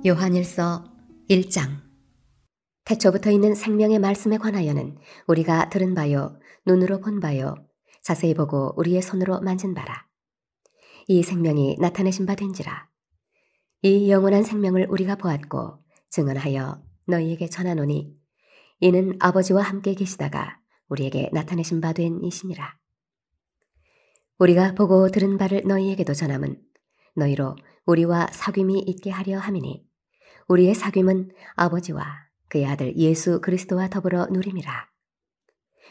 요한일서 1장. 태초부터 있는 생명의 말씀에 관하여는 우리가 들은 바요, 눈으로 본 바요, 자세히 보고 우리의 손으로 만진 바라. 이 생명이 나타내신 바 된지라. 이 영원한 생명을 우리가 보았고 증언하여 너희에게 전하노니 이는 아버지와 함께 계시다가 우리에게 나타내신 바 된 이시니라. 우리가 보고 들은 바를 너희에게도 전함은 너희로 우리와 사귐이 있게 하려 함이니 우리의 사귐은 아버지와 그의 아들 예수 그리스도와 더불어 누림이라.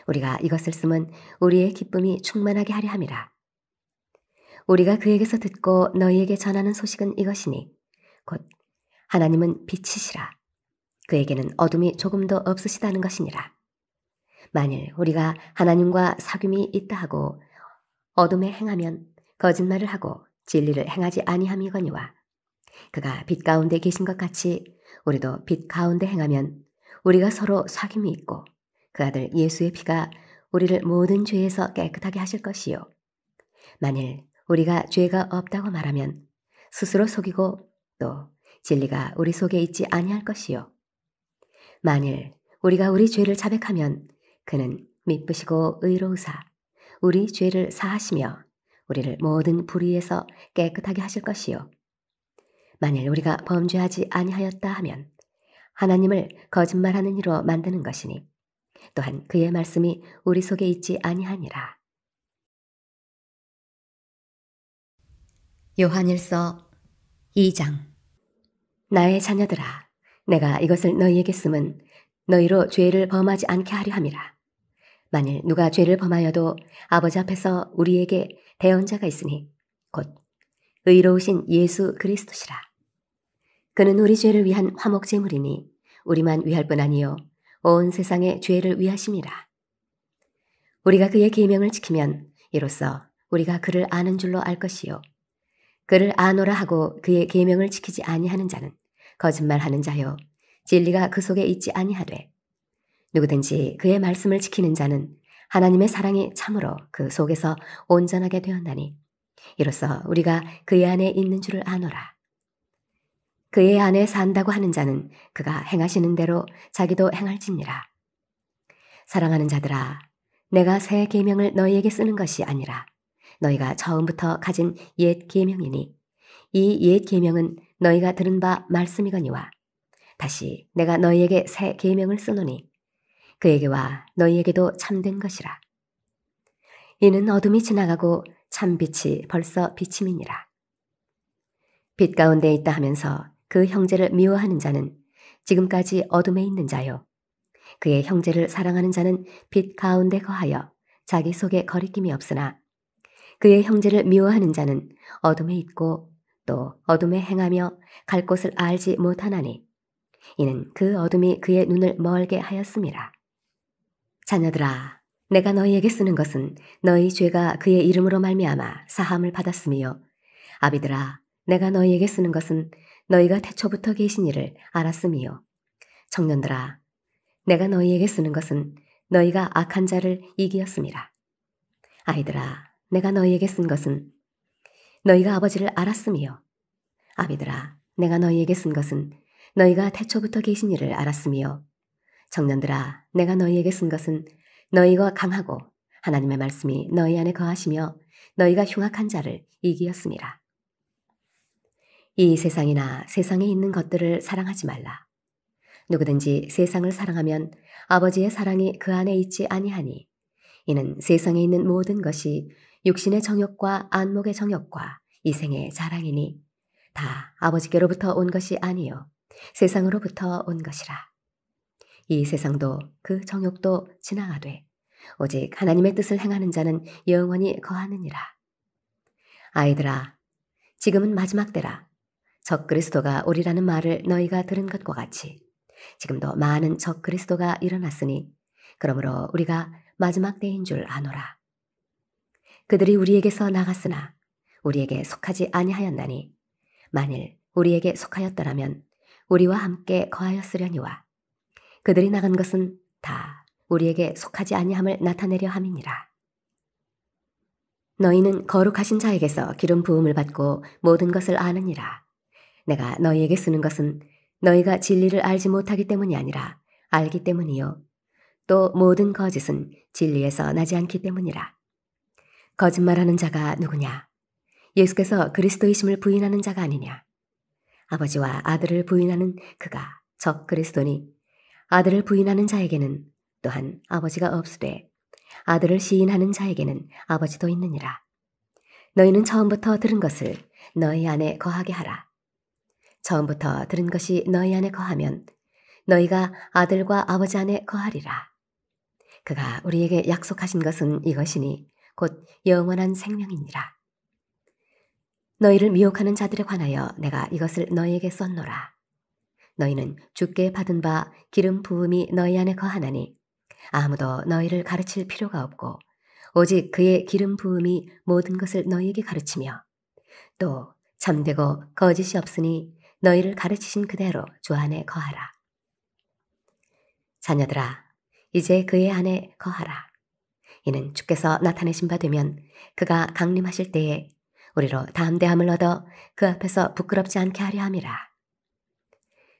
우리가 이것을 쓰면 우리의 기쁨이 충만하게 하려 함이라. 우리가 그에게서 듣고 너희에게 전하는 소식은 이것이니 곧 하나님은 빛이시라. 그에게는 어둠이 조금도 없으시다는 것이니라. 만일 우리가 하나님과 사귐이 있다 하고 어둠에 행하면 거짓말을 하고 진리를 행하지 아니함이거니와 그가 빛 가운데 계신 것 같이 우리도 빛 가운데 행하면 우리가 서로 사귐이 있고 그 아들 예수의 피가 우리를 모든 죄에서 깨끗하게 하실 것이요. 만일 우리가 죄가 없다고 말하면 스스로 속이고 또 진리가 우리 속에 있지 아니할 것이요. 만일 우리가 우리 죄를 자백하면 그는 미쁘시고 의로우사 우리 죄를 사하시며 우리를 모든 불의에서 깨끗하게 하실 것이요. 만일 우리가 범죄하지 아니하였다 하면 하나님을 거짓말하는 이로 만드는 것이니 또한 그의 말씀이 우리 속에 있지 아니하니라. 요한일서 2장. 나의 자녀들아, 내가 이것을 너희에게 쓰면 너희로 죄를 범하지 않게 하려 함이라. 만일 누가 죄를 범하여도 아버지 앞에서 우리에게 대언자가 있으니 곧 의로우신 예수 그리스도시라. 그는 우리 죄를 위한 화목제물이니 우리만 위할 뿐 아니요 온 세상의 죄를 위하심이라. 우리가 그의 계명을 지키면 이로써 우리가 그를 아는 줄로 알 것이요 그를 아노라 하고 그의 계명을 지키지 아니하는 자는 거짓말하는 자요 진리가 그 속에 있지 아니하되 누구든지 그의 말씀을 지키는 자는 하나님의 사랑이 참으로 그 속에서 온전하게 되었나니 이로써 우리가 그의 안에 있는 줄을 아노라. 그의 안에 산다고 하는 자는 그가 행하시는 대로 자기도 행할지니라. 사랑하는 자들아, 내가 새 계명을 너희에게 쓰는 것이 아니라 너희가 처음부터 가진 옛 계명이니 이 옛 계명은 너희가 들은 바 말씀이거니와 다시 내가 너희에게 새 계명을 쓰노니 그에게와 너희에게도 참된 것이라. 이는 어둠이 지나가고 참 빛이 벌써 비침이니라. 빛 가운데 있다 하면서 그 형제를 미워하는 자는 지금까지 어둠에 있는 자요 그의 형제를 사랑하는 자는 빛 가운데 거하여 자기 속에 거리낌이 없으나 그의 형제를 미워하는 자는 어둠에 있고 또 어둠에 행하며 갈 곳을 알지 못하나니 이는 그 어둠이 그의 눈을 멀게 하였음이라. 자녀들아, 내가 너희에게 쓰는 것은 너희 죄가 그의 이름으로 말미암아 사함을 받았으며 아비들아, 내가 너희에게 쓰는 것은 너희가 태초부터 계신 이를 알았음이요 청년들아, 내가 너희에게 쓰는 것은 너희가 악한 자를 이기었음이라. 아이들아, 내가 너희에게 쓴 것은 너희가 아버지를 알았음이요 아비들아, 내가 너희에게 쓴 것은 너희가 태초부터 계신 이를 알았으며 청년들아, 내가 너희에게 쓴 것은 너희가 강하고 하나님의 말씀이 너희 안에 거하시며 너희가 흉악한 자를 이기었음이라. 이 세상이나 세상에 있는 것들을 사랑하지 말라. 누구든지 세상을 사랑하면 아버지의 사랑이 그 안에 있지 아니하니 이는 세상에 있는 모든 것이 육신의 정욕과 안목의 정욕과 이생의 자랑이니 다 아버지께로부터 온 것이 아니요 세상으로부터 온 것이라. 이 세상도 그 정욕도 지나가되 오직 하나님의 뜻을 행하는 자는 영원히 거하느니라. 아이들아, 지금은 마지막 때라. 적 그리스도가 오리라는 말을 너희가 들은 것과 같이 지금도 많은 적 그리스도가 일어났으니 그러므로 우리가 마지막 때인 줄 아노라. 그들이 우리에게서 나갔으나 우리에게 속하지 아니하였나니 만일 우리에게 속하였더라면 우리와 함께 거하였으려니와 그들이 나간 것은 다 우리에게 속하지 아니함을 나타내려 함이니라. 너희는 거룩하신 자에게서 기름 부음을 받고 모든 것을 아느니라. 내가 너희에게 쓰는 것은 너희가 진리를 알지 못하기 때문이 아니라 알기 때문이요. 또 모든 거짓은 진리에서 나지 않기 때문이라. 거짓말하는 자가 누구냐? 예수께서 그리스도이심을 부인하는 자가 아니냐? 아버지와 아들을 부인하는 그가 적 그리스도니 아들을 부인하는 자에게는 또한 아버지가 없으되 아들을 시인하는 자에게는 아버지도 있느니라. 너희는 처음부터 들은 것을 너희 안에 거하게 하라. 처음부터 들은 것이 너희 안에 거하면 너희가 아들과 아버지 안에 거하리라. 그가 우리에게 약속하신 것은 이것이니 곧 영원한 생명이니라. 너희를 미혹하는 자들에 관하여 내가 이것을 너희에게 썼노라. 너희는 주께 받은 바 기름 부음이 너희 안에 거하나니 아무도 너희를 가르칠 필요가 없고 오직 그의 기름 부음이 모든 것을 너희에게 가르치며 또 참되고 거짓이 없으니 너희를 가르치신 그대로 주 안에 거하라. 자녀들아, 이제 그의 안에 거하라. 이는 주께서 나타내신 바 되면 그가 강림하실 때에 우리로 담대함을 얻어 그 앞에서 부끄럽지 않게 하려 함이라.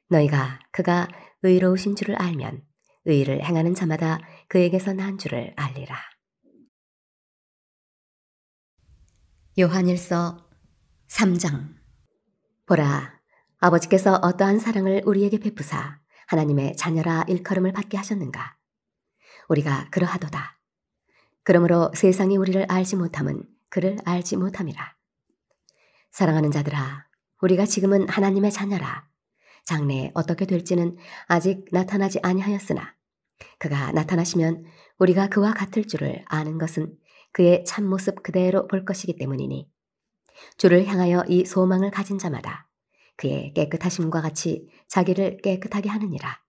너희가 그가 의로우신 줄을 알면 의를 행하는 자마다 그에게서 난 줄을 알리라. 요한일서 3장. 보라, 아버지께서 어떠한 사랑을 우리에게 베푸사 하나님의 자녀라 일컬음을 받게 하셨는가? 우리가 그러하도다. 그러므로 세상이 우리를 알지 못함은 그를 알지 못함이라. 사랑하는 자들아, 우리가 지금은 하나님의 자녀라. 장래에 어떻게 될지는 아직 나타나지 아니하였으나 그가 나타나시면 우리가 그와 같을 줄을 아는 것은 그의 참모습 그대로 볼 것이기 때문이니 주를 향하여 이 소망을 가진 자마다 그의 깨끗하심과 같이 자기를 깨끗하게 하느니라.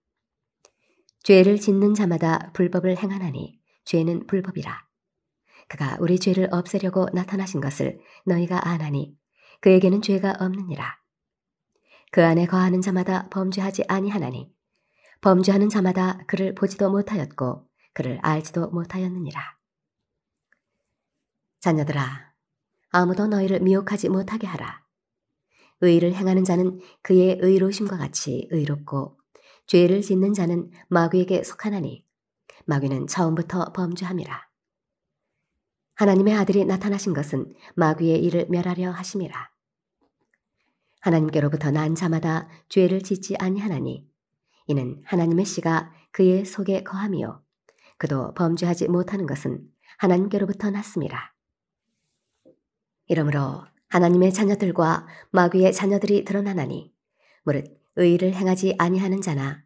죄를 짓는 자마다 불법을 행하나니 죄는 불법이라. 그가 우리 죄를 없애려고 나타나신 것을 너희가 아나니 그에게는 죄가 없느니라. 그 안에 거하는 자마다 범죄하지 아니하나니 범죄하는 자마다 그를 보지도 못하였고 그를 알지도 못하였느니라. 자녀들아, 아무도 너희를 미혹하지 못하게 하라. 의를 행하는 자는 그의 의로우심과 같이 의롭고 죄를 짓는 자는 마귀에게 속하나니 마귀는 처음부터 범죄함이라. 하나님의 아들이 나타나신 것은 마귀의 일을 멸하려 하심이라. 하나님께로부터 난 자마다 죄를 짓지 아니하나니 이는 하나님의 씨가 그의 속에 거함이요 그도 범죄하지 못하는 것은 하나님께로부터 났음이라. 이러므로 하나님의 자녀들과 마귀의 자녀들이 드러나나니 무릇 의를 행하지 아니하는 자나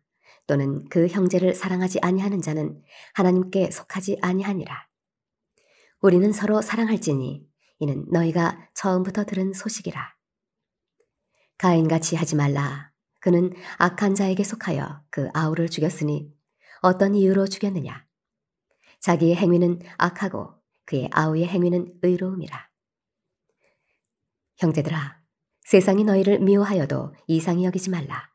또는 그 형제를 사랑하지 아니하는 자는 하나님께 속하지 아니하니라. 우리는 서로 사랑할지니 이는 너희가 처음부터 들은 소식이라. 가인같이 하지 말라. 그는 악한 자에게 속하여 그 아우를 죽였으니 어떤 이유로 죽였느냐? 자기의 행위는 악하고 그의 아우의 행위는 의로움이라. 형제들아, 세상이 너희를 미워하여도 이상히 여기지 말라.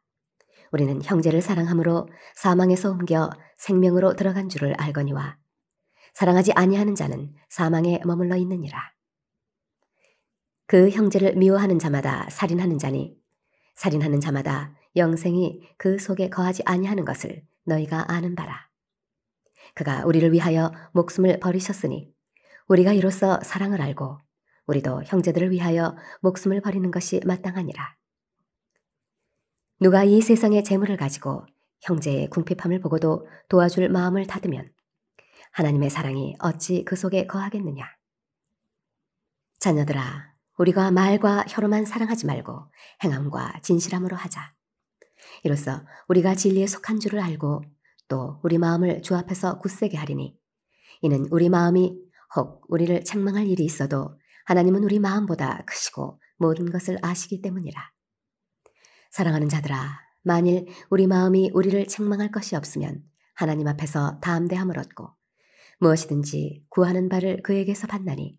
우리는 형제를 사랑함으로 사망에서 옮겨 생명으로 들어간 줄을 알거니와 사랑하지 아니하는 자는 사망에 머물러 있느니라. 그 형제를 미워하는 자마다 살인하는 자니 살인하는 자마다 영생이 그 속에 거하지 아니하는 것을 너희가 아는 바라. 그가 우리를 위하여 목숨을 버리셨으니 우리가 이로써 사랑을 알고 우리도 형제들을 위하여 목숨을 버리는 것이 마땅하니라. 누가 이 세상의 재물을 가지고 형제의 궁핍함을 보고도 도와줄 마음을 닫으면 하나님의 사랑이 어찌 그 속에 거하겠느냐. 자녀들아, 우리가 말과 혀로만 사랑하지 말고 행함과 진실함으로 하자. 이로써 우리가 진리에 속한 줄을 알고 또 우리 마음을 주 앞에서 굳세게 하리니 이는 우리 마음이 혹 우리를 책망할 일이 있어도 하나님은 우리 마음보다 크시고 모든 것을 아시기 때문이라. 사랑하는 자들아, 만일 우리 마음이 우리를 책망할 것이 없으면 하나님 앞에서 담대함을 얻고 무엇이든지 구하는 바를 그에게서 받나니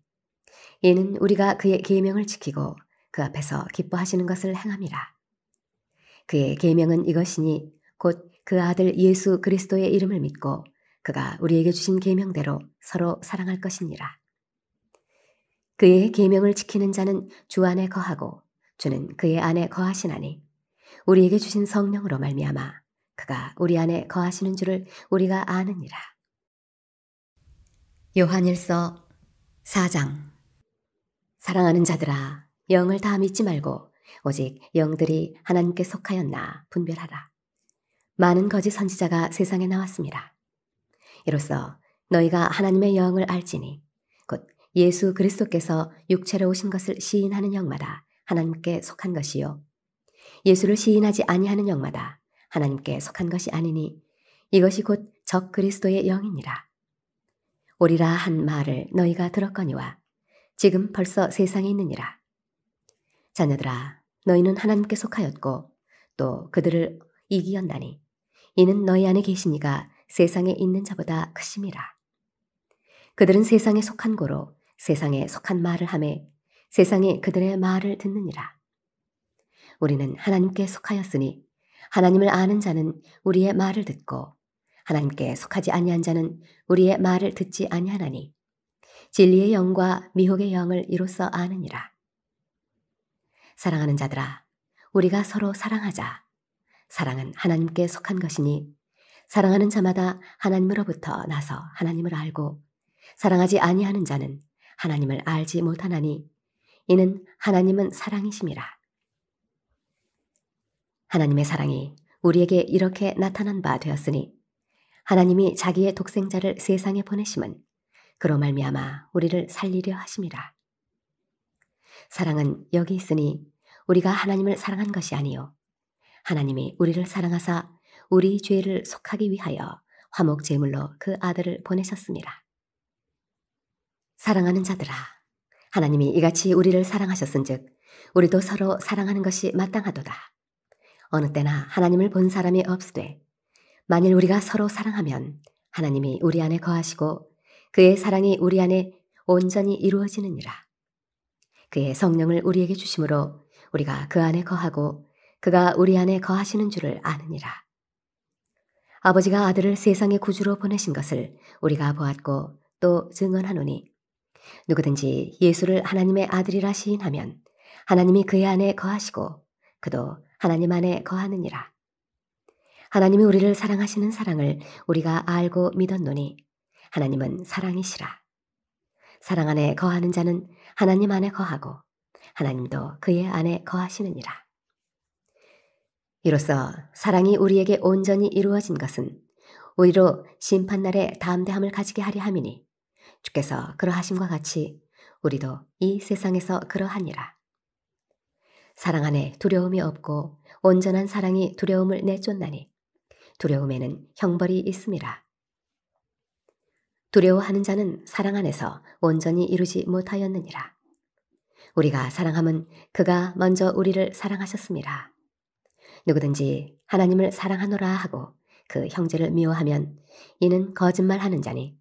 이는 우리가 그의 계명을 지키고 그 앞에서 기뻐하시는 것을 행함이라. 그의 계명은 이것이니 곧 그 아들 예수 그리스도의 이름을 믿고 그가 우리에게 주신 계명대로 서로 사랑할 것이니라. 그의 계명을 지키는 자는 주 안에 거하고 주는 그의 안에 거하시나니 우리에게 주신 성령으로 말미암아 그가 우리 안에 거하시는 줄을 우리가 아느니라. 요한일서 4장. 사랑하는 자들아, 영을 다 믿지 말고 오직 영들이 하나님께 속하였나 분별하라. 많은 거짓 선지자가 세상에 나왔습니다. 이로써 너희가 하나님의 영을 알지니 곧 예수 그리스도께서 육체로 오신 것을 시인하는 영마다 하나님께 속한 것이요 예수를 시인하지 아니하는 영마다 하나님께 속한 것이 아니니 이것이 곧 적 그리스도의 영이니라. 오리라 한 말을 너희가 들었거니와 지금 벌써 세상에 있느니라. 자녀들아, 너희는 하나님께 속하였고 또 그들을 이기었나니 이는 너희 안에 계신 이가 세상에 있는 자보다 크심이라. 그들은 세상에 속한 고로 세상에 속한 말을 하매 세상이 그들의 말을 듣느니라. 우리는 하나님께 속하였으니 하나님을 아는 자는 우리의 말을 듣고 하나님께 속하지 아니한 자는 우리의 말을 듣지 아니하나니 진리의 영과 미혹의 영을 이로써 아느니라. 사랑하는 자들아, 우리가 서로 사랑하자. 사랑은 하나님께 속한 것이니 사랑하는 자마다 하나님으로부터 나서 하나님을 알고 사랑하지 아니하는 자는 하나님을 알지 못하나니 이는 하나님은 사랑이심이라. 하나님의 사랑이 우리에게 이렇게 나타난 바 되었으니 하나님이 자기의 독생자를 세상에 보내심은 그로 말미암아 우리를 살리려 하심이라. 사랑은 여기 있으니 우리가 하나님을 사랑한 것이 아니요 하나님이 우리를 사랑하사 우리 죄를 속하기 위하여 화목 제물로 그 아들을 보내셨습니다. 사랑하는 자들아, 하나님이 이같이 우리를 사랑하셨은즉 우리도 서로 사랑하는 것이 마땅하도다. 어느 때나 하나님을 본 사람이 없으되 만일 우리가 서로 사랑하면 하나님이 우리 안에 거하시고 그의 사랑이 우리 안에 온전히 이루어지느니라. 그의 성령을 우리에게 주심으로 우리가 그 안에 거하고 그가 우리 안에 거하시는 줄을 아느니라. 아버지가 아들을 세상의 구주로 보내신 것을 우리가 보았고 또 증언하노니 누구든지 예수를 하나님의 아들이라 시인하면 하나님이 그의 안에 거하시고 그도 하나님 안에 거하느니라. 하나님이 우리를 사랑하시는 사랑을 우리가 알고 믿었노니 하나님은 사랑이시라. 사랑 안에 거하는 자는 하나님 안에 거하고 하나님도 그의 안에 거하시느니라. 이로써 사랑이 우리에게 온전히 이루어진 것은 오히려 심판날에 담대함을 가지게 하려 함이니 주께서 그러하심과 같이 우리도 이 세상에서 그러하니라. 사랑 안에 두려움이 없고 온전한 사랑이 두려움을 내쫓나니 두려움에는 형벌이 있음이라. 두려워하는 자는 사랑 안에서 온전히 이루지 못하였느니라. 우리가 사랑함은 그가 먼저 우리를 사랑하셨습니다. 누구든지 하나님을 사랑하노라 하고 그 형제를 미워하면 이는 거짓말하는 자니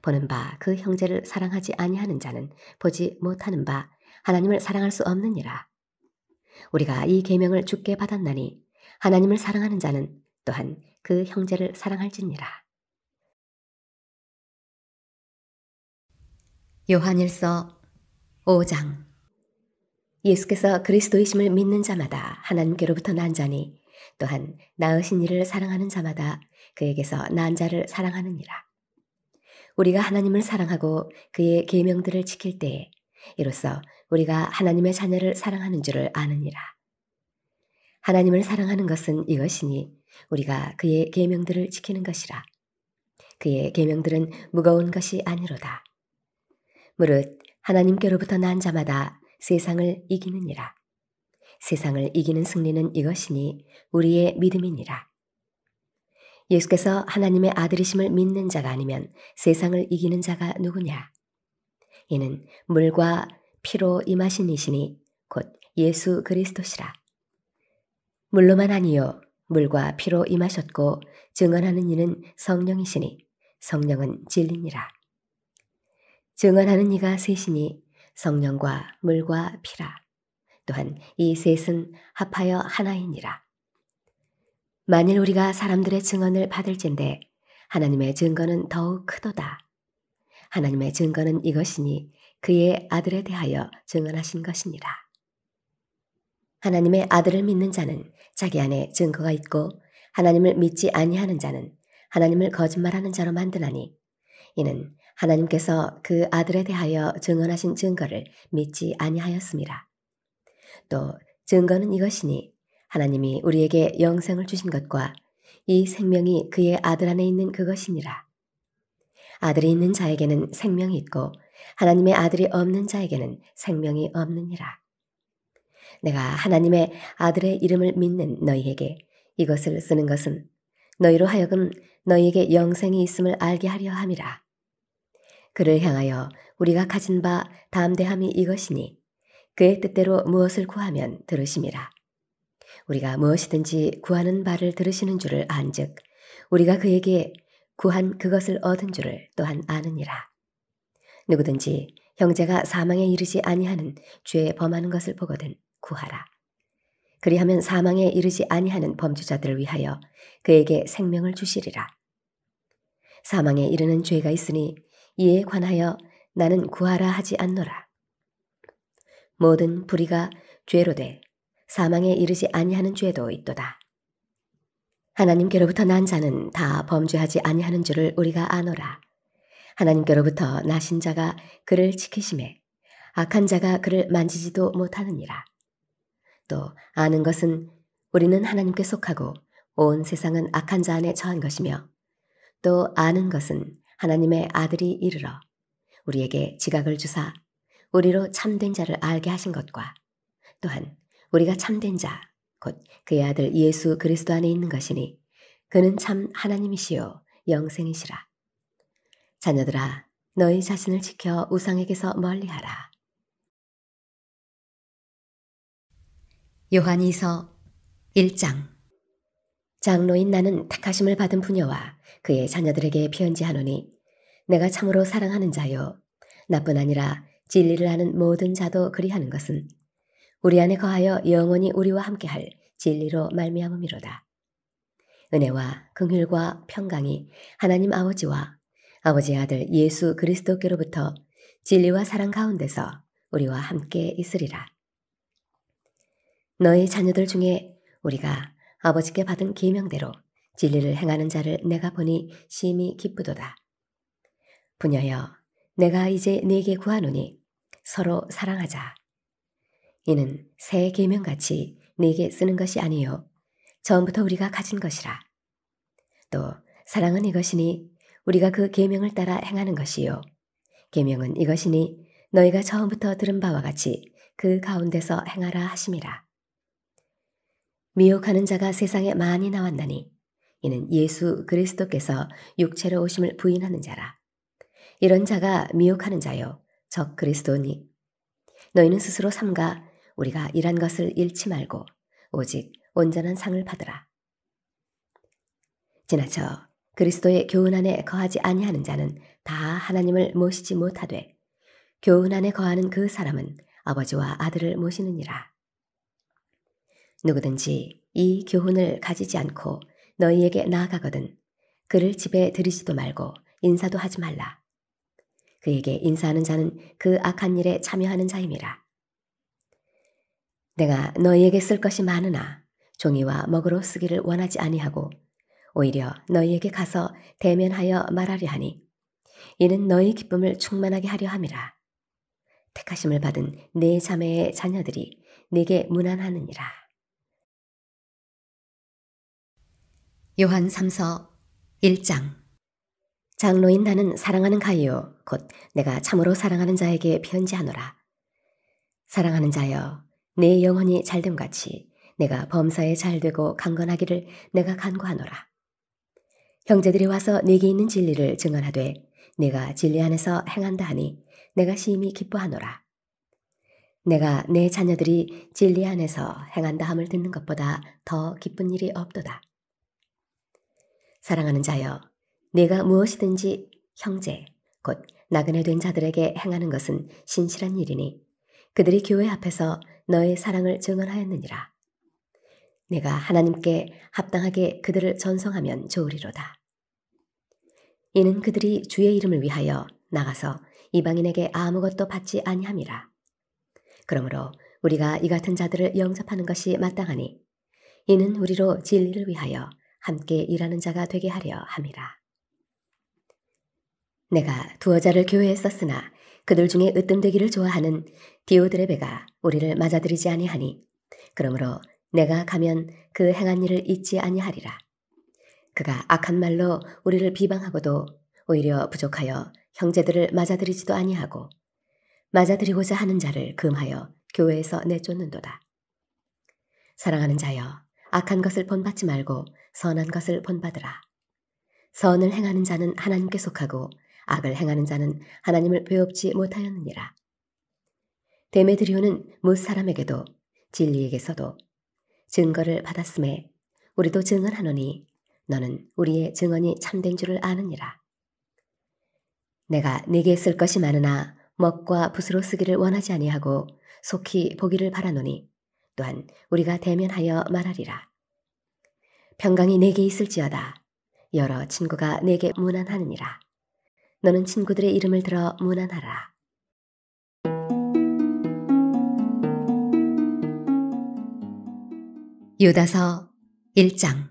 보는 바 그 형제를 사랑하지 아니하는 자는 보지 못하는 바 하나님을 사랑할 수 없느니라. 우리가 이 계명을 주께 받았나니 하나님을 사랑하는 자는 또한 그 형제를 사랑할지니라. 요한일서 5장. 예수께서 그리스도이심을 믿는 자마다 하나님께로부터 난 자니 또한 낳으신 이를 사랑하는 자마다 그에게서 난 자를 사랑하느니라. 우리가 하나님을 사랑하고 그의 계명들을 지킬 때에 이로써 우리가 하나님의 자녀를 사랑하는 줄을 아느니라. 하나님을 사랑하는 것은 이것이니 우리가 그의 계명들을 지키는 것이라. 그의 계명들은 무거운 것이 아니로다. 무릇 하나님께로부터 난 자마다 세상을 이기느니라. 세상을 이기는 승리는 이것이니 우리의 믿음이니라. 예수께서 하나님의 아들이심을 믿는 자가 아니면 세상을 이기는 자가 누구냐? 이는 물과 피로 임하신 이시니 곧 예수 그리스도시라. 물로만 아니요 물과 피로 임하셨고 증언하는 이는 성령이시니 성령은 진리니라. 증언하는 이가 셋이니 성령과 물과 피라. 또한 이 셋은 합하여 하나이니라. 만일 우리가 사람들의 증언을 받을진대 하나님의 증거는 더욱 크도다. 하나님의 증거는 이것이니 그의 아들에 대하여 증언하신 것이니라. 하나님의 아들을 믿는 자는 자기 안에 증거가 있고 하나님을 믿지 아니하는 자는 하나님을 거짓말하는 자로 만드나니 이는 하나님께서 그 아들에 대하여 증언하신 증거를 믿지 아니하였습니다. 또 증거는 이것이니 하나님이 우리에게 영생을 주신 것과 이 생명이 그의 아들 안에 있는 그것이니라. 아들이 있는 자에게는 생명이 있고 하나님의 아들이 없는 자에게는 생명이 없느니라. 내가 하나님의 아들의 이름을 믿는 너희에게 이것을 쓰는 것은 너희로 하여금 너희에게 영생이 있음을 알게 하려 함이라. 그를 향하여 우리가 가진 바 담대함이 이것이니 그의 뜻대로 무엇을 구하면 들으심이라. 우리가 무엇이든지 구하는 바를 들으시는 줄을 안즉 우리가 그에게 구한 그것을 얻은 줄을 또한 아느니라. 누구든지 형제가 사망에 이르지 아니하는 죄에 범하는 것을 보거든 구하라. 그리하면 사망에 이르지 아니하는 범죄자들을 위하여 그에게 생명을 주시리라. 사망에 이르는 죄가 있으니 이에 관하여 나는 구하라 하지 않노라. 모든 불의가 죄로 돼 사망에 이르지 아니하는 죄도 있도다. 하나님께로부터 난 자는 다 범죄하지 아니하는 줄을 우리가 아노라. 하나님께로부터 나신 자가 그를 지키심에 악한 자가 그를 만지지도 못하느니라. 또 아는 것은 우리는 하나님께 속하고 온 세상은 악한 자 안에 처한 것이며 또 아는 것은 하나님의 아들이 이르러 우리에게 지각을 주사 우리로 참된 자를 알게 하신 것과 또한 우리가 참된 자 곧 그의 아들 예수 그리스도 안에 있는 것이니 그는 참 하나님이시요 영생이시라. 자녀들아 너희 자신을 지켜 우상에게서 멀리하라. 요한이서 1장. 장로인 나는 택하심을 받은 부녀와 그의 자녀들에게 편지하노니 내가 참으로 사랑하는 자요 나뿐 아니라 진리를 아는 모든 자도 그리하는 것은 우리 안에 거하여 영원히 우리와 함께할 진리로 말미암음이로다. 은혜와 긍휼과 평강이 하나님 아버지와 아버지의 아들 예수 그리스도께로부터 진리와 사랑 가운데서 우리와 함께 있으리라. 너희 자녀들 중에 우리가 아버지께 받은 계명대로 진리를 행하는 자를 내가 보니 심히 기쁘도다. 부녀여, 내가 이제 네게 구하노니 서로 사랑하자. 이는 새 계명같이 네게 쓰는 것이 아니요 처음부터 우리가 가진 것이라. 또 사랑은 이것이니 우리가 그 계명을 따라 행하는 것이요 계명은 이것이니 너희가 처음부터 들은 바와 같이 그 가운데서 행하라 하심이라. 미혹하는 자가 세상에 많이 나왔나니 이는 예수 그리스도께서 육체로 오심을 부인하는 자라. 이런 자가 미혹하는 자요 적 그리스도니 너희는 스스로 삼가 우리가 일한 것을 잃지 말고 오직 온전한 상을 받으라. 지나쳐 그리스도의 교훈 안에 거하지 아니하는 자는 다 하나님을 모시지 못하되 교훈 안에 거하는 그 사람은 아버지와 아들을 모시느니라. 누구든지 이 교훈을 가지지 않고 너희에게 나아가거든 그를 집에 들이지도 말고 인사도 하지 말라. 그에게 인사하는 자는 그 악한 일에 참여하는 자임이라. 내가 너희에게 쓸 것이 많으나 종이와 먹으로 쓰기를 원하지 아니하고 오히려 너희에게 가서 대면하여 말하려 하니 이는 너희 기쁨을 충만하게 하려 함이라. 택하심을 받은 네 자매의 자녀들이 네게 문안하느니라. 요한 3서 1장. 장로인 나는 사랑하는 가이요 곧 내가 참으로 사랑하는 자에게 편지하노라. 사랑하는 자여 내 영혼이 잘됨같이 내가 범사에 잘되고 강건하기를 내가 간구하노라. 형제들이 와서 내게 있는 진리를 증언하되 내가 진리 안에서 행한다 하니 내가 심히 기뻐하노라. 내가 내 자녀들이 진리 안에서 행한다 함을 듣는 것보다 더 기쁜 일이 없도다. 사랑하는 자여, 내가 무엇이든지 형제, 곧 나그네 된 자들에게 행하는 것은 신실한 일이니 그들이 교회 앞에서 너의 사랑을 증언하였느니라. 내가 하나님께 합당하게 그들을 전송하면 좋으리로다. 이는 그들이 주의 이름을 위하여 나가서 이방인에게 아무것도 받지 아니함이라. 그러므로 우리가 이 같은 자들을 영접하는 것이 마땅하니 이는 우리로 진리를 위하여 함께 일하는 자가 되게 하려 함이라. 내가 두어 자를 교회에 썼으나 그들 중에 으뜸되기를 좋아하는 디오드레베가 우리를 맞아들이지 아니하니 그러므로 내가 가면 그 행한 일을 잊지 아니하리라. 그가 악한 말로 우리를 비방하고도 오히려 부족하여 형제들을 맞아들이지도 아니하고 맞아들이고자 하는 자를 금하여 교회에서 내쫓는도다. 사랑하는 자여, 악한 것을 본받지 말고 선한 것을 본받으라. 선을 행하는 자는 하나님께 속하고 악을 행하는 자는 하나님을 배웁지 못하였느니라. 데메드리오는 뭇 사람에게도 진리에게서도 증거를 받았음에 우리도 증언하노니 너는 우리의 증언이 참된 줄을 아느니라. 내가 네게 쓸 것이 많으나 먹과 붓으로 쓰기를 원하지 아니하고 속히 보기를 바라노니 또한 우리가 대면하여 말하리라. 평강이 네게 있을지어다. 여러 친구가 네게 문안하느니라. 너는 친구들의 이름을 들어 문안하라. 유다서 1장.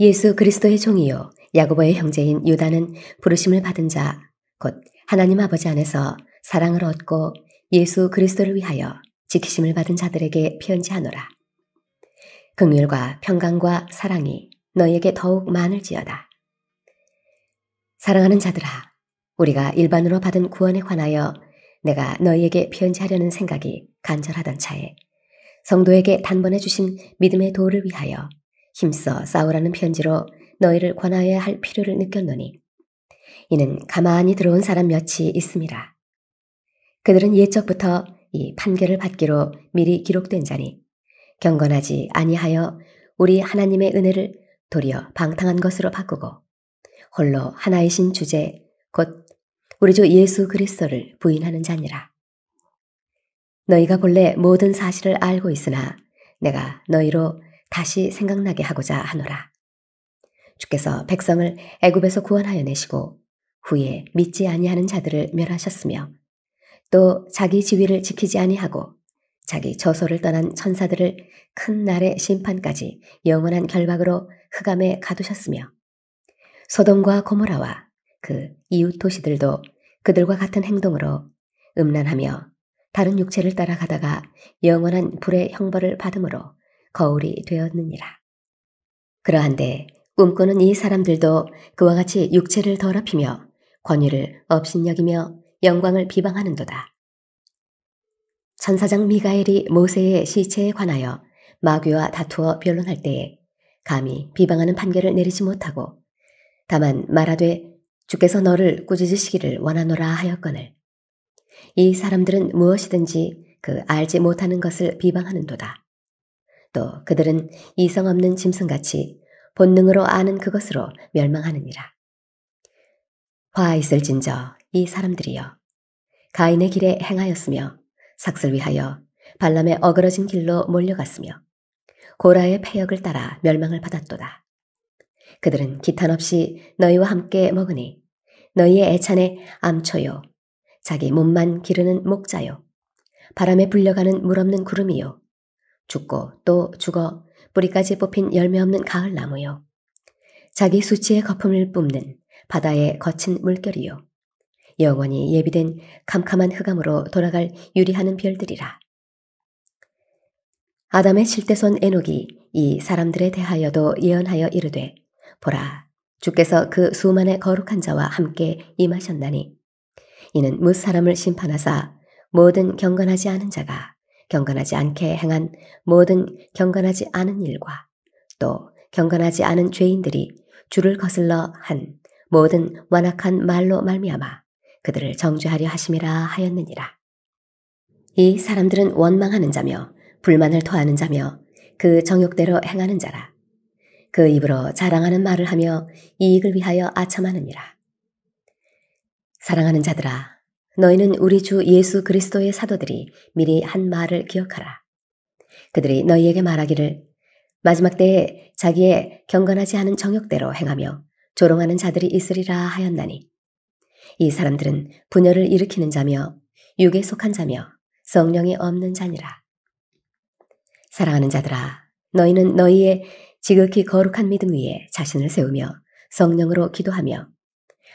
예수 그리스도의 종이요 야고보의 형제인 유다는 부르심을 받은 자 곧 하나님 아버지 안에서 사랑을 얻고 예수 그리스도를 위하여 지키심을 받은 자들에게 편지하노라. 긍휼과 평강과 사랑이 너희에게 더욱 많을지어다. 사랑하는 자들아, 우리가 일반으로 받은 구원에 관하여 내가 너희에게 편지하려는 생각이 간절하던 차에 성도에게 단번에 주신 믿음의 도를 위하여 힘써 싸우라는 편지로 너희를 권하여야 할 필요를 느꼈노니 이는 가만히 들어온 사람 몇이 있음이라. 그들은 옛적부터 이 판결을 받기로 미리 기록된 자니 경건하지 아니하여 우리 하나님의 은혜를 도리어 방탕한 것으로 바꾸고 홀로 하나이신 주제 곧 우리 주 예수 그리스도를 부인하는 자니라. 너희가 본래 모든 사실을 알고 있으나 내가 너희로 다시 생각나게 하고자 하노라. 주께서 백성을 애굽에서 구원하여 내시고 후에 믿지 아니하는 자들을 멸하셨으며 또 자기 지위를 지키지 아니하고 자기 저소를 떠난 천사들을 큰 날의 심판까지 영원한 결박으로 흑암에 가두셨으며 소돔과 고모라와 그 이웃 도시들도 그들과 같은 행동으로 음란하며 다른 육체를 따라가다가 영원한 불의 형벌을 받음으로 거울이 되었느니라. 그러한데 꿈꾸는 이 사람들도 그와 같이 육체를 더럽히며 권위를 업신여기며 영광을 비방하는도다. 천사장 미가엘이 모세의 시체에 관하여 마귀와 다투어 변론할 때에 감히 비방하는 판결을 내리지 못하고 다만 말하되 주께서 너를 꾸짖으시기를 원하노라 하였거늘 이 사람들은 무엇이든지 그 알지 못하는 것을 비방하는도다. 또 그들은 이성 없는 짐승같이 본능으로 아는 그것으로 멸망하느니라. 화 있을진저 이 사람들이여 가인의 길에 행하였으며 삭슬 위하여 발람의 어그러진 길로 몰려갔으며 고라의 패역을 따라 멸망을 받았도다. 그들은 기탄 없이 너희와 함께 먹으니 너희의 애찬에 암초요 자기 몸만 기르는 목자요 바람에 불려가는 물 없는 구름이요 죽고 또 죽어 뿌리까지 뽑힌 열매 없는 가을 나무요 자기 수치의 거품을 뿜는 바다의 거친 물결이요 영원히 예비된 캄캄한 흑암으로 돌아갈 유리하는 별들이라. 아담의 7대손 에녹이 이 사람들에 대하여도 예언하여 이르되 보라 주께서 그 수만의 거룩한 자와 함께 임하셨나니 이는 뭇 사람을 심판하사 모든 경건하지 않은 자가 경건하지 않게 행한 모든 경건하지 않은 일과 또 경건하지 않은 죄인들이 주를 거슬러 한 모든 완악한 말로 말미암아 그들을 정죄하려 하심이라 하였느니라. 이 사람들은 원망하는 자며 불만을 토하는 자며 그 정욕대로 행하는 자라. 그 입으로 자랑하는 말을 하며 이익을 위하여 아첨하느니라. 사랑하는 자들아, 너희는 우리 주 예수 그리스도의 사도들이 미리 한 말을 기억하라. 그들이 너희에게 말하기를 마지막 때에 자기의 경건하지 않은 정욕대로 행하며 조롱하는 자들이 있으리라 하였나니 이 사람들은 분열을 일으키는 자며 육에 속한 자며 성령이 없는 자니라. 사랑하는 자들아, 너희는 너희의 지극히 거룩한 믿음 위에 자신을 세우며 성령으로 기도하며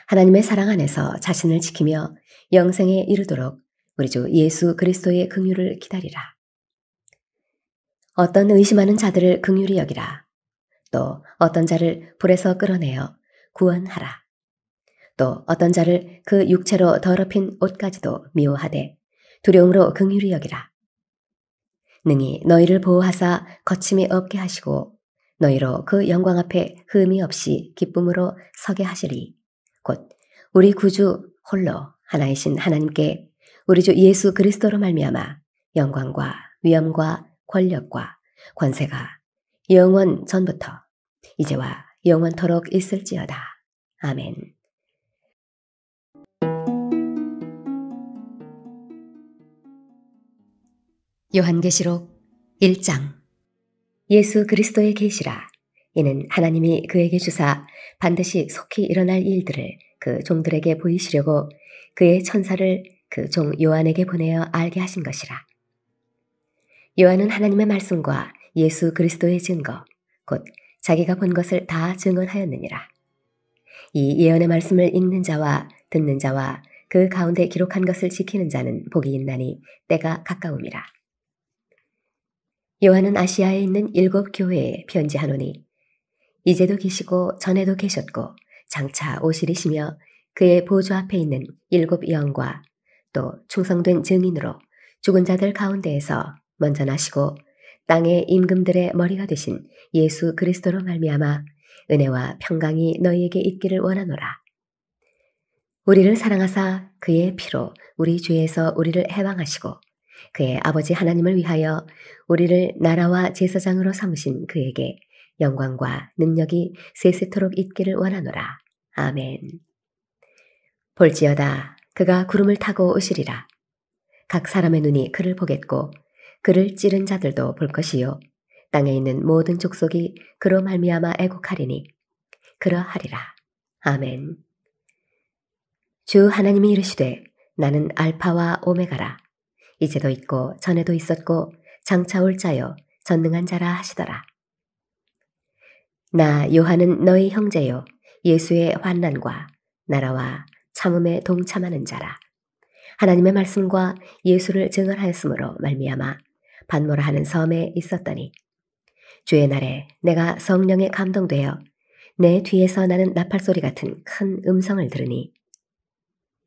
하나님의 사랑 안에서 자신을 지키며 영생에 이르도록 우리 주 예수 그리스도의 긍휼을 기다리라. 어떤 의심하는 자들을 긍휼히 여기라. 또 어떤 자를 불에서 끌어내어 구원하라. 또 어떤 자를 그 육체로 더럽힌 옷까지도 미워하되 두려움으로 긍휼히 여기라. 능히 너희를 보호하사 거침이 없게 하시고 너희로 그 영광 앞에 흠이 없이 기쁨으로 서게 하시리. 곧 우리 구주 홀로 하나이신 하나님께 우리 주 예수 그리스도로 말미암아 영광과 위엄과 권력과 권세가 영원 전부터 이제와 영원토록 있을지어다. 아멘. 요한계시록 1장. 예수 그리스도의 계시라. 이는 하나님이 그에게 주사 반드시 속히 일어날 일들을 그 종들에게 보이시려고 그의 천사를 그 종 요한에게 보내어 알게 하신 것이라. 요한은 하나님의 말씀과 예수 그리스도의 증거, 곧 자기가 본 것을 다 증언하였느니라. 이 예언의 말씀을 읽는 자와 듣는 자와 그 가운데 기록한 것을 지키는 자는 복이 있나니 때가 가까움이라. 요한은 아시아에 있는 7 교회에 편지하노니 이제도 계시고 전에도 계셨고 장차 오시리시며 그의 보좌 앞에 있는 7 영과 또 충성된 증인으로 죽은 자들 가운데에서 먼저 나시고 땅의 임금들의 머리가 되신 예수 그리스도로 말미암아 은혜와 평강이 너희에게 있기를 원하노라. 우리를 사랑하사 그의 피로 우리 죄에서 우리를 해방하시고 그의 아버지 하나님을 위하여 우리를 나라와 제사장으로 삼으신 그에게 영광과 능력이 세세토록 있기를 원하노라. 아멘. 볼지어다 그가 구름을 타고 오시리라. 각 사람의 눈이 그를 보겠고 그를 찌른 자들도 볼 것이요 땅에 있는 모든 족속이 그로 말미암아 애곡하리니 그러하리라. 아멘. 주 하나님이 이르시되 나는 알파와 오메가라. 이제도 있고 전에도 있었고 장차 올 자요 전능한 자라 하시더라. 나 요한은 너희 형제요 예수의 환난과 나라와 참음에 동참하는 자라. 하나님의 말씀과 예수를 증언하였으므로 말미암아 반모라 하는 섬에 있었더니 주의 날에 내가 성령에 감동되어 내 뒤에서 나는 나팔소리 같은 큰 음성을 들으니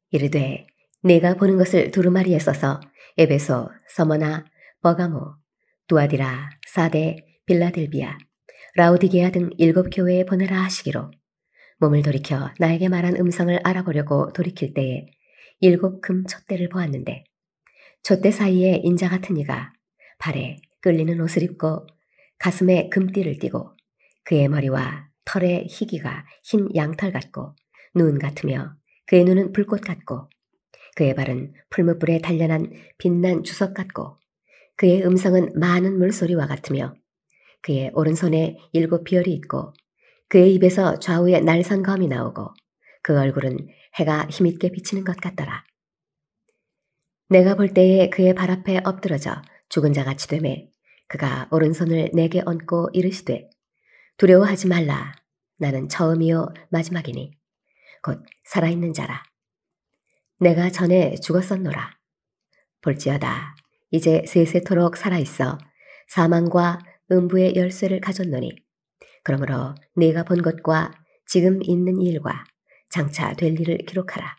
이르되 내가 보는 것을 두루마리에 써서 에베소, 서머나, 버가모, 두아디라, 사데, 빌라델비아, 라우디게아 등 7 교회에 보내라 하시기로 몸을 돌이켜 나에게 말한 음성을 알아보려고 돌이킬 때에 7 금 촛대를 보았는데 촛대 사이에 인자 같은 이가 발에 끌리는 옷을 입고 가슴에 금띠를 띠고 그의 머리와 털의 희기가 흰 양털 같고 눈 같으며 그의 눈은 불꽃 같고 그의 발은 풀무불에 단련한 빛난 주석 같고 그의 음성은 많은 물소리와 같으며 그의 오른손에 7 비열이 있고 그의 입에서 좌우에 날선 검이 나오고 그 얼굴은 해가 힘있게 비치는 것 같더라. 내가 볼 때에 그의 발 앞에 엎드러져 죽은 자같이 되매 그가 오른손을 내게 얹고 이르시되 두려워하지 말라. 나는 처음이요 마지막이니 곧 살아있는 자라. 내가 전에 죽었었노라. 볼지어다 이제 세세토록 살아있어 사망과 음부의 열쇠를 가졌노니 그러므로 네가 본 것과 지금 있는 일과 장차 될 일을 기록하라.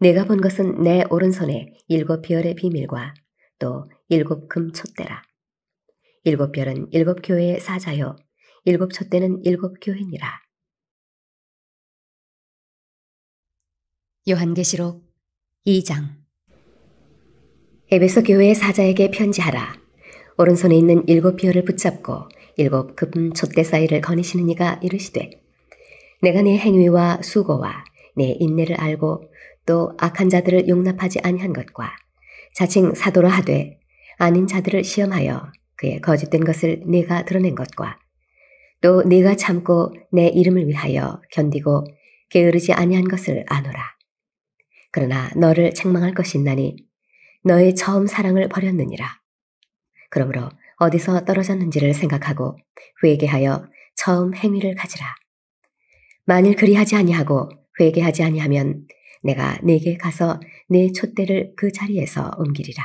내가 본 것은 내 오른손에 7 별의 비밀과 또 7 금 촛대라. 7 별은 7 교회의 사자요 7 촛대는 7 교회니라. 요한계시록 2장. 에베소 교회의 사자에게 편지하라. 오른손에 있는 7 비열을 붙잡고 7 금 촛대 사이를 거니시는 이가 이르시되 내가 네 행위와 수고와 네 인내를 알고 또 악한 자들을 용납하지 아니한 것과 자칭 사도라 하되 아닌 자들을 시험하여 그의 거짓된 것을 네가 드러낸 것과 또 네가 참고 내 이름을 위하여 견디고 게으르지 아니한 것을 아노라. 그러나 너를 책망할 것이 있나니 너의 처음 사랑을 버렸느니라. 그러므로 어디서 떨어졌는지를 생각하고 회개하여 처음 행위를 가지라. 만일 그리하지 아니하고 회개하지 아니하면 내가 네게 가서 네 촛대를 그 자리에서 옮기리라.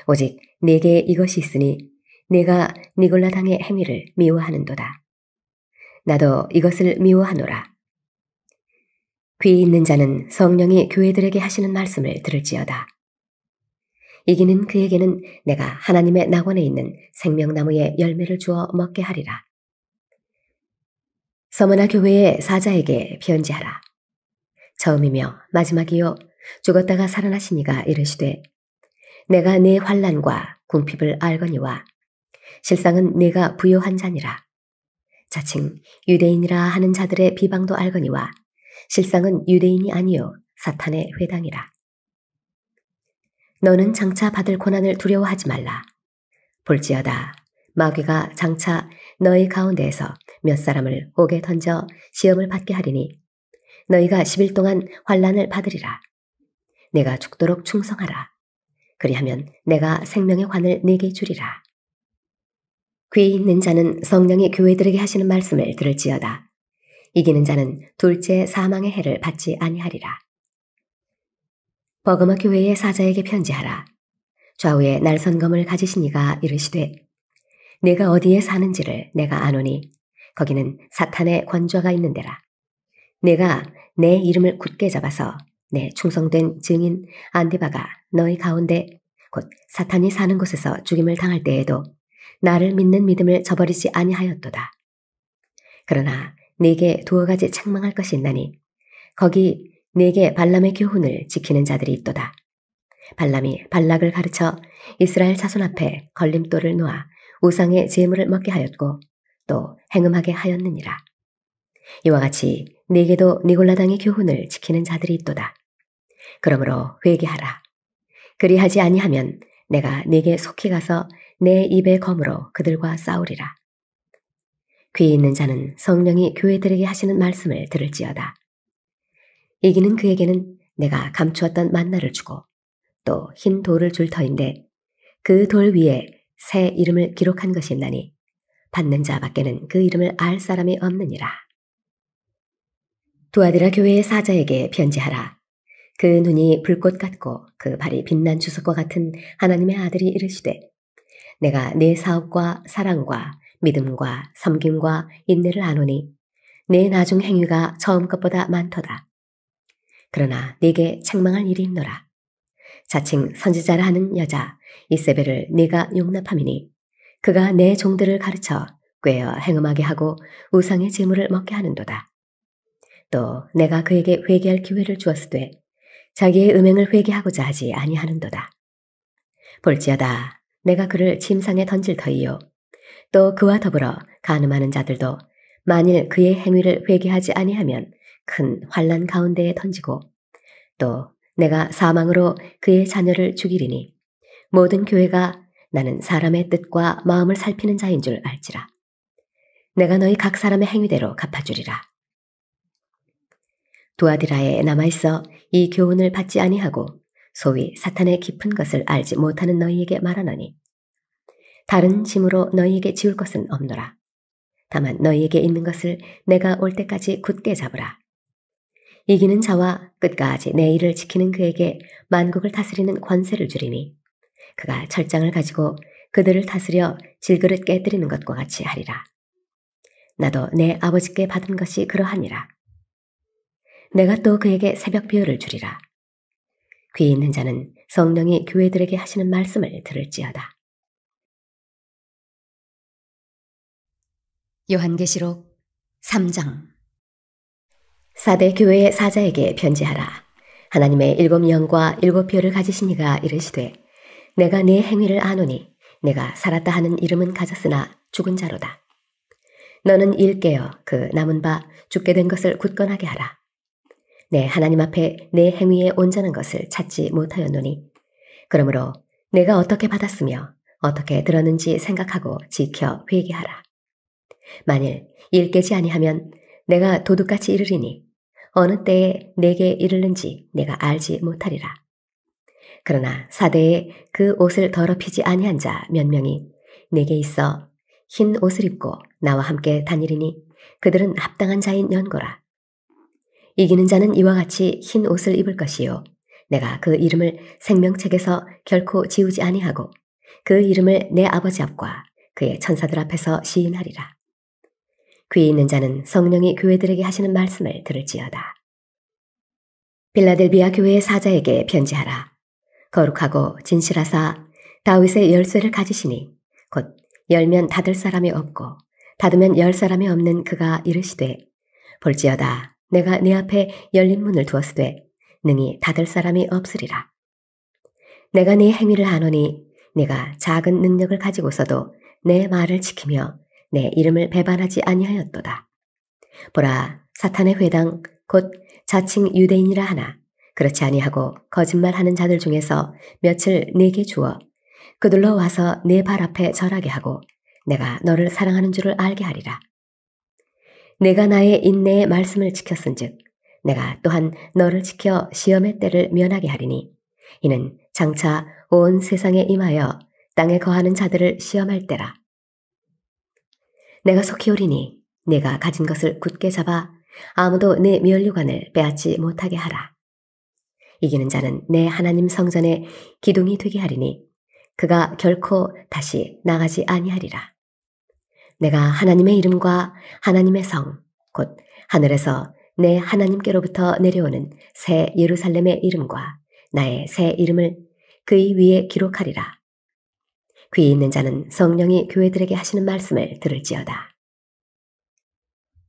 오직 네게 이것이 있으니 네가 니골라당의 행위를 미워하는도다. 나도 이것을 미워하노라. 귀 있는 자는 성령이 교회들에게 하시는 말씀을 들을지어다. 이기는 그에게는 내가 하나님의 낙원에 있는 생명나무의 열매를 주어 먹게 하리라. 서머나 교회의 사자에게 편지하라. 처음이며 마지막이요 죽었다가 살아나신 이가 이르시되 내가 네 환난과 궁핍을 알거니와 실상은 네가 부요한 자니라. 자칭 유대인이라 하는 자들의 비방도 알거니와 실상은 유대인이 아니요 사탄의 회당이라. 너는 장차 받을 고난을 두려워하지 말라. 볼지어다 마귀가 장차 너희 가운데에서 몇 사람을 옥에 던져 시험을 받게 하리니 너희가 10일 동안 환난을 받으리라. 내가 죽도록 충성하라. 그리하면 내가 생명의 관을 네게 주리라. 귀 있는 자는 성령이 교회들에게 하시는 말씀을 들을지어다. 이기는 자는 둘째 사망의 해를 받지 아니하리라. 버거마 교회의 사자에게 편지하라. 좌우에 날선검을 가지신 이가 이르시되 내가 어디에 사는지를 내가 아노니 거기는 사탄의 권좌가 있는 데라. 내가 내 이름을 굳게 잡아서 내 충성된 증인 안디바가 너희 가운데 곧 사탄이 사는 곳에서 죽임을 당할 때에도 나를 믿는 믿음을 저버리지 아니하였도다. 그러나 네게 두어 가지 책망할 것이 있나니 거기 네게 발람의 교훈을 지키는 자들이 있도다. 발람이 발락을 가르쳐 이스라엘 자손 앞에 걸림돌을 놓아 우상의 제물을 먹게 하였고 또 행음하게 하였느니라. 이와 같이 네게도 니골라당의 교훈을 지키는 자들이 있도다. 그러므로 회개하라. 그리하지 아니하면 내가 네게 속히 가서 내 입의 검으로 그들과 싸우리라. 귀 있는 자는 성령이 교회들에게 하시는 말씀을 들을지어다. 이기는 그에게는 내가 감추었던 만나를 주고 또 흰 돌을 줄 터인데 그 돌 위에 새 이름을 기록한 것이 있나니 받는 자 밖에는 그 이름을 알 사람이 없느니라. 두아디라 교회의 사자에게 편지하라. 그 눈이 불꽃 같고 그 발이 빛난 주석과 같은 하나님의 아들이 이르시되 내가 네 사업과 사랑과 믿음과 섬김과 인내를 아노니 내 나중 행위가 처음 것보다 많도다. 그러나 네게 책망할 일이 있노라. 자칭 선지자라 하는 여자 이세벨을 네가 용납함이니 그가 내 종들을 가르쳐 꾀어 행음하게 하고 우상의 제물을 먹게 하는도다. 또 내가 그에게 회개할 기회를 주었으되 자기의 음행을 회개하고자 하지 아니하는도다. 볼지어다 내가 그를 침상에 던질 터이요 또 그와 더불어 간음하는 자들도 만일 그의 행위를 회개하지 아니하면 큰 환난 가운데에 던지고 또 내가 사망으로 그의 자녀를 죽이리니 모든 교회가 나는 사람의 뜻과 마음을 살피는 자인 줄 알지라. 내가 너희 각 사람의 행위대로 갚아주리라. 두아디라에 남아있어 이 교훈을 받지 아니하고 소위 사탄의 깊은 것을 알지 못하는 너희에게 말하노니 다른 짐으로 너희에게 지울 것은 없노라. 다만 너희에게 있는 것을 내가 올 때까지 굳게 잡으라. 이기는 자와 끝까지 내 일을 지키는 그에게 만국을 다스리는 권세를 주리니 그가 철장을 가지고 그들을 다스려 질그릇 깨뜨리는 것과 같이 하리라. 나도 내 아버지께 받은 것이 그러하니라. 내가 또 그에게 새벽 비유를 주리라. 귀 있는 자는 성령이 교회들에게 하시는 말씀을 들을지어다. 요한계시록 3장. 사대 교회의 사자에게 편지하라. 하나님의 7 영과 7 표를 가지신 이가 이르시되 내가 네 행위를 아노니 내가 살았다 하는 이름은 가졌으나 죽은 자로다. 너는 일 깨어 그 남은 바 죽게 된 것을 굳건하게 하라. 내 하나님 앞에 내 행위에 온전한 것을 찾지 못하였노니 그러므로 내가 어떻게 받았으며 어떻게 들었는지 생각하고 지켜 회개하라. 만일 일 깨지 아니하면 내가 도둑같이 이르리니 어느 때에 내게 이르는지 내가 알지 못하리라. 그러나 사대에 그 옷을 더럽히지 아니한 자 몇 명이 내게 있어 흰 옷을 입고 나와 함께 다니리니 그들은 합당한 자인 연고라. 이기는 자는 이와 같이 흰 옷을 입을 것이요 내가 그 이름을 생명책에서 결코 지우지 아니하고 그 이름을 내 아버지 앞과 그의 천사들 앞에서 시인하리라. 귀 있는 자는 성령이 교회들에게 하시는 말씀을 들을지어다. 빌라델비아 교회의 사자에게 편지하라. 거룩하고 진실하사 다윗의 열쇠를 가지시니 곧 열면 닫을 사람이 없고 닫으면 열 사람이 없는 그가 이르시되 볼지어다 내가 네 앞에 열린 문을 두었으되 능히 닫을 사람이 없으리라. 내가 네 행위를 아노니 네가 작은 능력을 가지고서도 내 말을 지키며 내 이름을 배반하지 아니하였도다. 보라 사탄의 회당 곧 자칭 유대인이라 하나 그렇지 아니하고 거짓말하는 자들 중에서 며칠 내게 주어 그들로 와서 내 발 앞에 절하게 하고 내가 너를 사랑하는 줄을 알게 하리라. 내가 나의 인내의 말씀을 지켰은즉 내가 또한 너를 지켜 시험의 때를 면하게 하리니 이는 장차 온 세상에 임하여 땅에 거하는 자들을 시험할 때라. 내가 속히 오리니 내가 가진 것을 굳게 잡아 아무도 내 면류관을 빼앗지 못하게 하라. 이기는 자는 내 하나님 성전에 기둥이 되게 하리니 그가 결코 다시 나가지 아니하리라. 내가 하나님의 이름과 하나님의 성, 곧 하늘에서 내 하나님께로부터 내려오는 새 예루살렘의 이름과 나의 새 이름을 그의 위에 기록하리라. 귀 있는 자는 성령이 교회들에게 하시는 말씀을 들을지어다.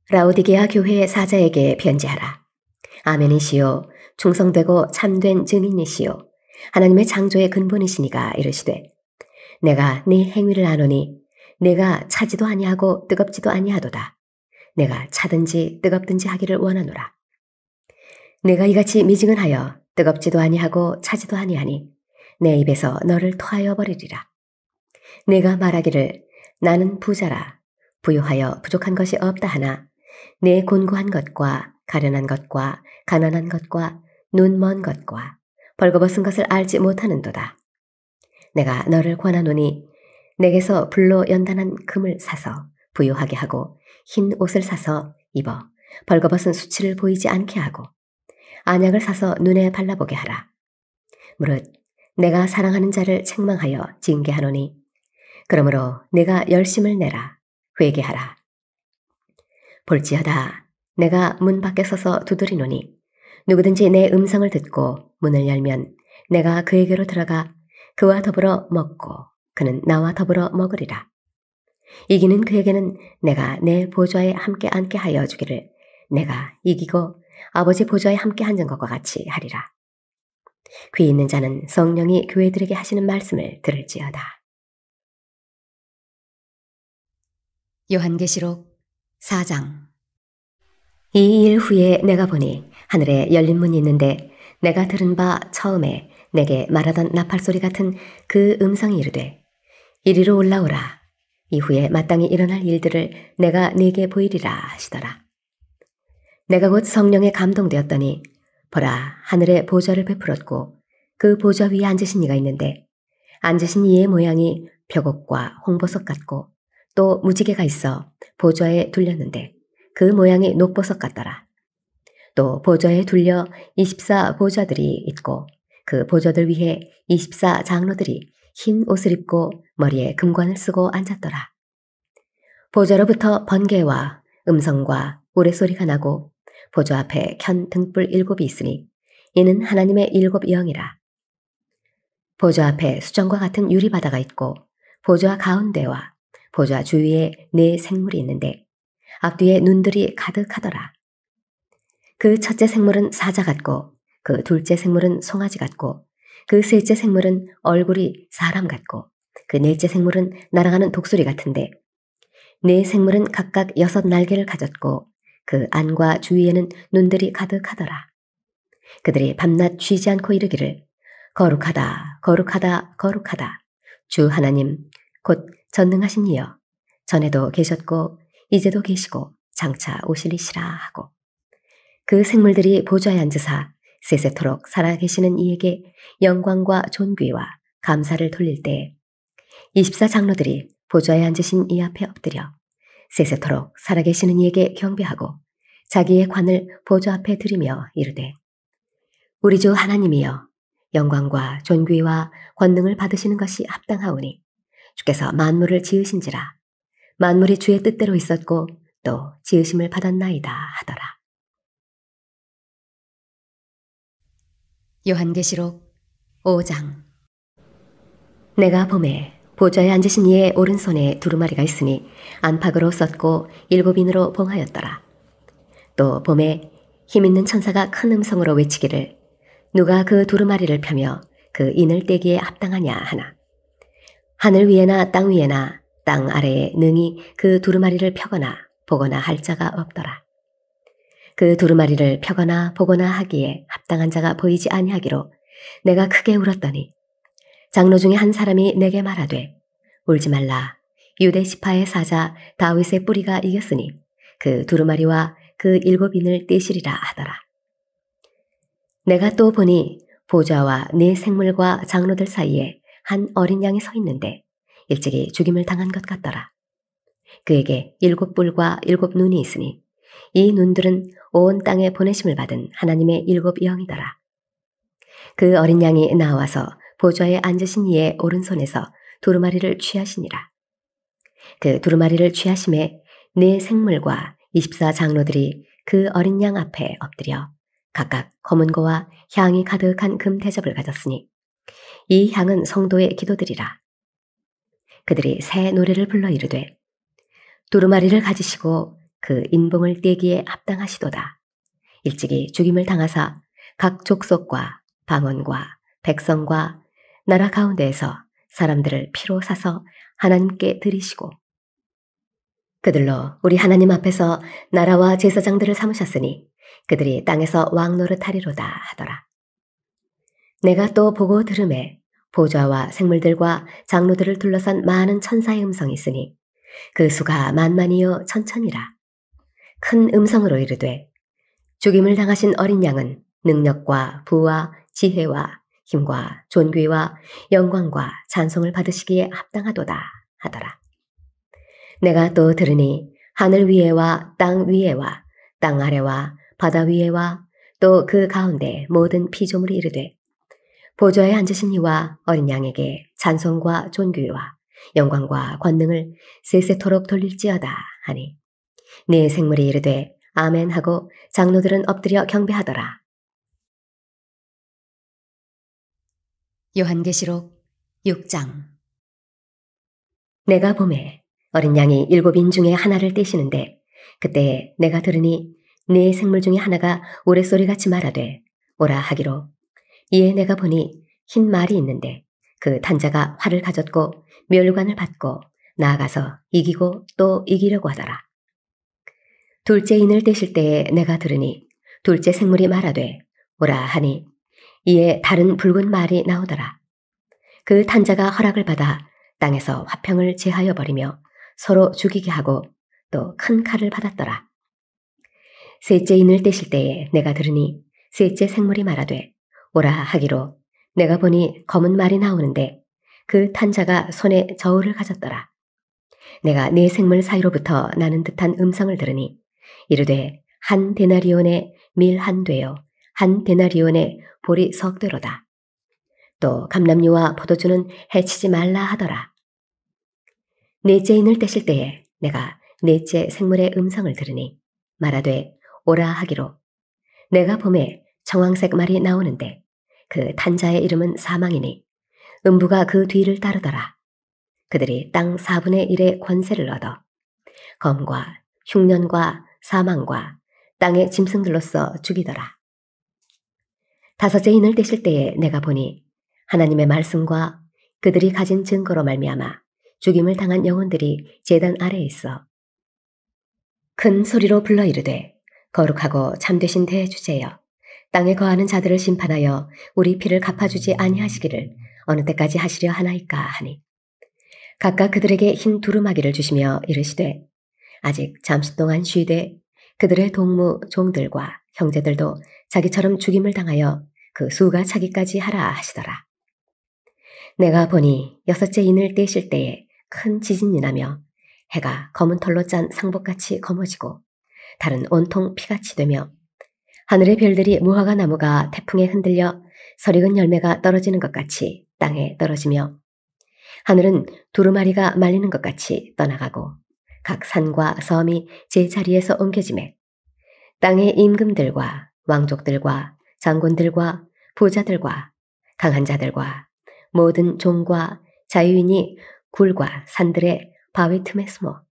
라오디게아 교회의 사자에게 편지하라. 아멘이시요 충성되고 참된 증인이시요 하나님의 창조의 근본이시니가 이르시되 내가 네 행위를 아노니 내가 차지도 아니하고 뜨겁지도 아니하도다. 내가 차든지 뜨겁든지 하기를 원하노라. 내가 이같이 미증은하여 뜨겁지도 아니하고 차지도 아니하니 내 입에서 너를 토하여 버리리라. 내가 말하기를 나는 부자라 부유하여 부족한 것이 없다 하나 내 곤고한 것과 가련한 것과 가난한 것과 눈 먼 것과 벌거벗은 것을 알지 못하는도다. 내가 너를 권하노니 내게서 불로 연단한 금을 사서 부유하게 하고 흰 옷을 사서 입어 벌거벗은 수치를 보이지 않게 하고 안약을 사서 눈에 발라보게 하라. 무릇 내가 사랑하는 자를 책망하여 징계하노니 그러므로 내가 열심을 내라 회개하라. 볼지어다 내가 문 밖에 서서 두드리노니 누구든지 내 음성을 듣고 문을 열면 내가 그에게로 들어가 그와 더불어 먹고 그는 나와 더불어 먹으리라. 이기는 그에게는 내가 내 보좌에 함께 앉게 하여 주기를 내가 이기고 아버지 보좌에 함께 앉은 것과 같이 하리라. 귀 있는 자는 성령이 교회들에게 하시는 말씀을 들을지어다. 요한계시록 4장. 이 일 후에 내가 보니 하늘에 열린 문이 있는데 내가 들은 바 처음에 내게 말하던 나팔소리 같은 그 음성이 이르되 이리로 올라오라. 이후에 마땅히 일어날 일들을 내가 네게 보이리라 하시더라. 내가 곧 성령에 감동되었더니 보라 하늘에 보좌를 베풀었고 그 보좌 위에 앉으신 이가 있는데 앉으신 이의 모양이 벽옥과 홍보석 같고 또 무지개가 있어 보좌에 둘렸는데 그 모양이 녹보석 같더라. 또 보좌에 둘려 24 보좌들이 있고 그 보좌들 위에 24 장로들이 흰 옷을 입고 머리에 금관을 쓰고 앉았더라. 보좌로부터 번개와 음성과 우레소리가 나고 보좌 앞에 켠 등불 7이 있으니 이는 하나님의 7 영이라. 보좌 앞에 수정과 같은 유리바다가 있고 보좌 가운데와 보좌 주위에 4 생물이 있는데 앞뒤에 눈들이 가득하더라. 그 첫째 생물은 사자 같고 그 둘째 생물은 송아지 같고 그 셋째 생물은 얼굴이 사람 같고 그 넷째 생물은 날아가는 독수리 같은데 4 생물은 각각 6 날개를 가졌고 그 안과 주위에는 눈들이 가득하더라. 그들이 밤낮 쉬지 않고 이르기를 거룩하다 거룩하다 거룩하다 주 하나님 곧 전능하신 이여 전에도 계셨고 이제도 계시고 장차 오실이시라 하고 그 생물들이 보좌에 앉으사 세세토록 살아계시는 이에게 영광과 존귀와 감사를 돌릴 때에 24장로들이 보좌에 앉으신 이 앞에 엎드려 세세토록 살아계시는 이에게 경배하고 자기의 관을 보좌 앞에 드리며 이르되 우리 주 하나님이여 영광과 존귀와 권능을 받으시는 것이 합당하오니 주께서 만물을 지으신지라 만물이 주의 뜻대로 있었고 또 지으심을 받았나이다 하더라. 요한계시록 5장. 내가 보매 보좌에 앉으신 이의 오른손에 두루마리가 있으니 안팎으로 썼고 7인으로 봉하였더라. 또 보매 힘있는 천사가 큰 음성으로 외치기를 누가 그 두루마리를 펴며 그 인을 떼기에 합당하냐 하나. 하늘 위에나 땅 위에나 땅 아래에 능히 그 두루마리를 펴거나 보거나 할 자가 없더라. 그 두루마리를 펴거나 보거나 하기에 합당한 자가 보이지 아니하기로 내가 크게 울었더니 장로 중에 한 사람이 내게 말하되 울지 말라. 유대 지파의 사자 다윗의 뿌리가 이겼으니 그 두루마리와 그 7인을 떼시리라 하더라. 내가 또 보니 보좌와 네 생물과 장로들 사이에 한 어린 양이 서 있는데 일찍이 죽임을 당한 것 같더라. 그에게 7뿔과 7눈이 있으니 이 눈들은 온 땅에 보내심을 받은 하나님의 7영이더라. 그 어린 양이 나와서 보좌에 앉으신 이의 오른손에서 두루마리를 취하시니라. 그 두루마리를 취하심에 네 생물과 24장로들이 그 어린 양 앞에 엎드려 각각 검은 고와 향이 가득한 금 대접을 가졌으니 이 향은 성도의 기도들이라. 그들이 새 노래를 불러 이르되 두루마리를 가지시고 그 인봉을 떼기에 합당하시도다. 일찍이 죽임을 당하사 각 족속과 방언과 백성과 나라 가운데에서 사람들을 피로 사서 하나님께 드리시고 그들로 우리 하나님 앞에서 나라와 제사장들을 삼으셨으니 그들이 땅에서 왕 노릇하리로다 하더라. 내가 또 보고 들음에 보좌와 생물들과 장로들을 둘러싼 많은 천사의 음성이 있으니 그 수가 만만이요 천천이라. 큰 음성으로 이르되 죽임을 당하신 어린 양은 능력과 부와 지혜와 힘과 존귀와 영광과 찬송을 받으시기에 합당하도다 하더라. 내가 또 들으니 하늘 위에와 땅 위에와 땅 아래와 바다 위에와 또 그 가운데 모든 피조물이 이르되 보좌에 앉으신 이와 어린 양에게 찬송과 존귀와 영광과 권능을 세세토록 돌릴지어다 하니 네 생물이 이르되 아멘 하고 장로들은 엎드려 경배하더라. 요한계시록 6장. 내가 보매 어린 양이 7인 중에 하나를 떼시는데 그때 내가 들으니 네 생물 중에 하나가 우레소리같이 말하되 오라 하기로 이에 내가 보니 흰 말이 있는데 그 탄자가 활을 가졌고 멸관을 받고 나아가서 이기고 또 이기려고 하더라. 둘째 인을 떼실 때에 내가 들으니 둘째 생물이 말하되 오라 하니 이에 다른 붉은 말이 나오더라. 그 탄자가 허락을 받아 땅에서 화평을 제하여 버리며 서로 죽이게 하고 또 큰 칼을 받았더라. 셋째 인을 떼실 때에 내가 들으니 셋째 생물이 말하되 오라 하기로 내가 보니 검은 말이 나오는데 그 탄자가 손에 저울을 가졌더라. 내가 네 생물 사이로부터 나는 듯한 음성을 들으니 이르되 한 데나리온에 밀 한 되요 한 데나리온에 보리 석 되로다. 또 감람류와 포도주는 해치지 말라 하더라. 넷째 인을 떼실 때에 내가 넷째 생물의 음성을 들으니 말하되 오라 하기로 내가 봄에 청황색 말이 나오는데 그 탄자의 이름은 사망이니 음부가 그 뒤를 따르더라. 그들이 땅 4분의 1의 권세를 얻어 검과 흉년과 사망과 땅의 짐승들로서 죽이더라. 다섯째 인을 떼실 때에 내가 보니 하나님의 말씀과 그들이 가진 증거로 말미암아 죽임을 당한 영혼들이 제단 아래에 있어 큰 소리로 불러 이르되 거룩하고 참되신 대주제여 땅에 거하는 자들을 심판하여 우리 피를 갚아주지 아니하시기를 어느 때까지 하시려 하나이까 하니 각각 그들에게 흰 두루마기를 주시며 이르시되 아직 잠시 동안 쉬되 그들의 동무 종들과 형제들도 자기처럼 죽임을 당하여 그 수가 차기까지 하라 하시더라. 내가 보니 여섯째 인을 떼실 때에 큰 지진이 나며 해가 검은 털로 짠 상복같이 검어지고 달은 온통 피같이 되며 하늘의 별들이 무화과 나무가 태풍에 흔들려 설익은 열매가 떨어지는 것 같이 땅에 떨어지며 하늘은 두루마리가 말리는 것 같이 떠나가고 각 산과 섬이 제 자리에서 옮겨지매 땅의 임금들과 왕족들과 장군들과 부자들과 강한 자들과 모든 종과 자유인이 굴과 산들의 바위 틈에 숨어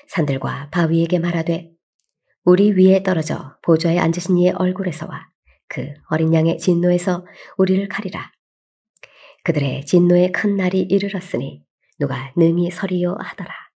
산들과 바위에게 말하되 우리 위에 떨어져 보좌에 앉으신 이의 얼굴에서와 그 어린 양의 진노에서 우리를 가리라. 그들의 진노의 큰 날이 이르렀으니 누가 능히 서리요 하더라.